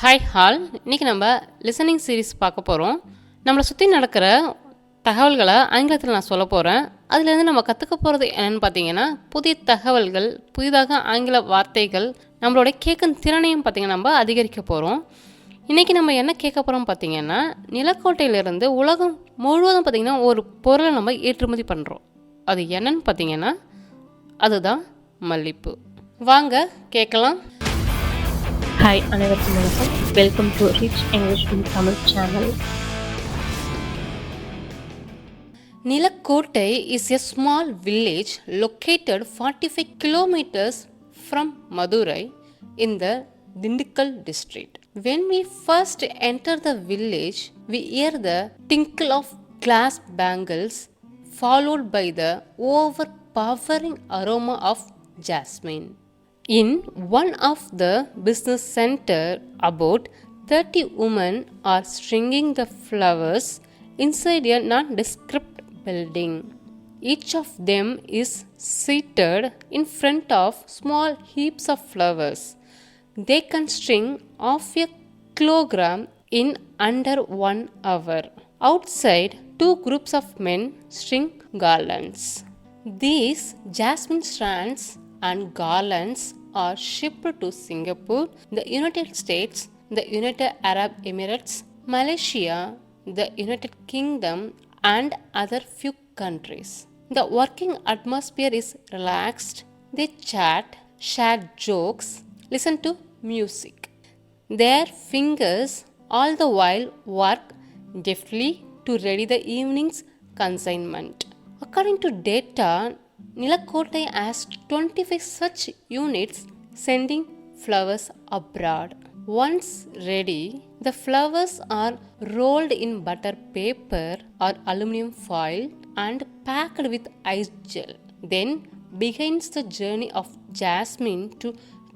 Hi hall, இன்றைக்கி நம்ம listening series பார்க்க போகிறோம். நம்மளை சுற்றி நடக்கிற தகவல்களை ஆங்கிலத்தில் நான் சொல்ல போகிறேன். அதுலேருந்து நம்ம கற்றுக்க போகிறது என்னென்னு பார்த்தீங்கன்னா, புதிய தகவல்கள், புதிதாக ஆங்கில வார்த்தைகள், நம்மளோட கேட்கும் திறனையும் பார்த்திங்கன்னா நம்ம அதிகரிக்க போகிறோம். இன்றைக்கி நம்ம என்ன கேட்க போகிறோம் பார்த்திங்கன்னா, நிலக்கோட்டையிலேருந்து உலகம் முழுவதும் பார்த்திங்கன்னா ஒரு பொருளை நம்ம ஏற்றுமதி பண்ணுறோம். அது என்னன்னு பார்த்திங்கன்னா, அதுதான் மல்லிப்பூ. வாங்க கேட்கலாம். Hi, அனைவருக்கும் வணக்கம். Welcome to rich English in Tamil channel. Nillkottai is a small village located 45 kilometers from Madurai in the Dindigul district. When we first enter the village, we hear the tinkle of glass bangles followed by the overpowering aroma of jasmine. In one of the business center, about 30 women are stringing the flowers inside a nondescript building. Each of them is seated in front of small heaps of flowers. They can string half a kilogram in under 1 hour. Outside, 2 groups of men string garlands. These jasmine strands and garlands are shipped to Singapore, the United States, the United Arab Emirates, Malaysia, the United Kingdom, and other few countries. The working atmosphere is relaxed. They chat, share jokes, listen to music. Their fingers all the while work deftly to ready the evening's consignment. According to data, Nillkottai has 25 such units sending flowers abroad. Once ready, the flowers are rolled in butter paper or aluminum foil and packed with ice gel. Then begins the journey of jasmine to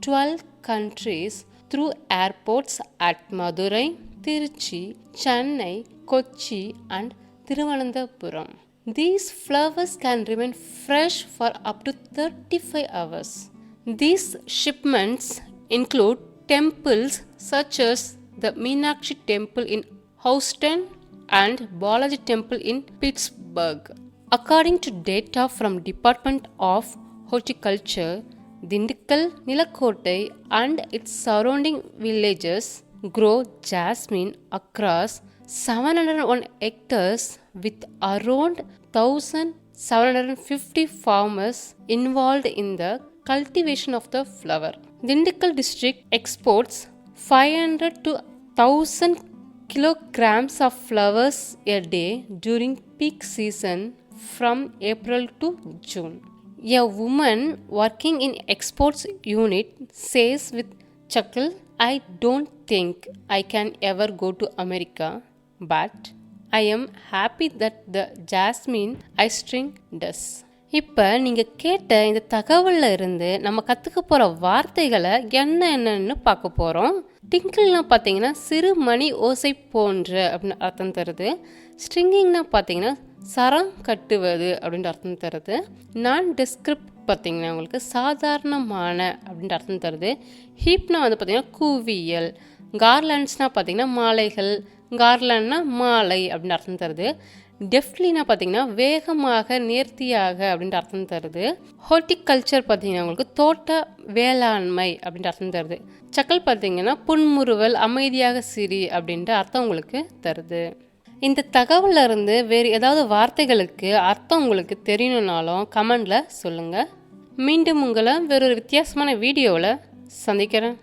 12 countries through airports at Madurai, Tiruchi, Chennai, Kochi, and Thiruvananthapuram. These flowers can remain fresh for up to 35 hours. These shipments include temples such as the Meenakshi Temple in Houston and Balaji Temple in Pittsburgh. According to data from Department of Horticulture, Dindigul, Nillkottai and its surrounding villages grow jasmine across 701 hectares with around 1,750 farmers involved in the cultivation of the flower. Dindigul district exports 500 to 1,000 kilograms of flowers a day during peak season from April to June. A woman working in exports unit says with chuckle, "I don't think I can ever go to America, but I am happy that the jasmine I string does." இப்போ நீங்கள் கேட்ட இந்த தகவலில் இருந்து நம்ம கற்றுக்க போகிற வார்த்தைகளை என்னென்னு பார்க்க போகிறோம். டிங்கிள்னா பார்த்தீங்கன்னா சிறு மணி ஓசை போன்ற அப்படின்னு அர்த்தம் தருது. ஸ்ட்ரிங்கிங்னா பார்த்தீங்கன்னா சரம் கட்டுவது அப்படின்ற அர்த்தம் தருது. நான்டெஸ்கிரிப்ட் பார்த்தீங்கன்னா உங்களுக்கு சாதாரணமான அப்படின்ற அர்த்தம் தருது. ஹீப்னா வந்து பார்த்தீங்கன்னா குவியல். கார்லாண்ட்ஸ்னால் பார்த்தீங்கன்னா மாலைகள். கார்லாண்ட்னா மாலை அப்படின்னு அர்த்தம் தருது. டெஃப்ட்லினா பார்த்தீங்கன்னா வேகமாக நேர்த்தியாக அப்படின்ற அர்த்தம் தருது. ஹார்டிகல்ச்சர் பார்த்தீங்கன்னா உங்களுக்கு தோட்ட வேளாண்மை அப்படின்ற அர்த்தம் தருது. சக்கல் பார்த்தீங்கன்னா புன்முறுவல், அமைதியாக சிரி அப்படின்ற அர்த்தம் உங்களுக்கு தருது. இந்த தகவலில் இருந்து வேறு ஏதாவது வார்த்தைகளுக்கு அர்த்தம் உங்களுக்கு தெரியணுன்னாலும் கமெண்டில் சொல்லுங்கள். மீண்டும் உங்களை வேறொரு வித்தியாசமான வீடியோவில் சந்திக்கிறேன்.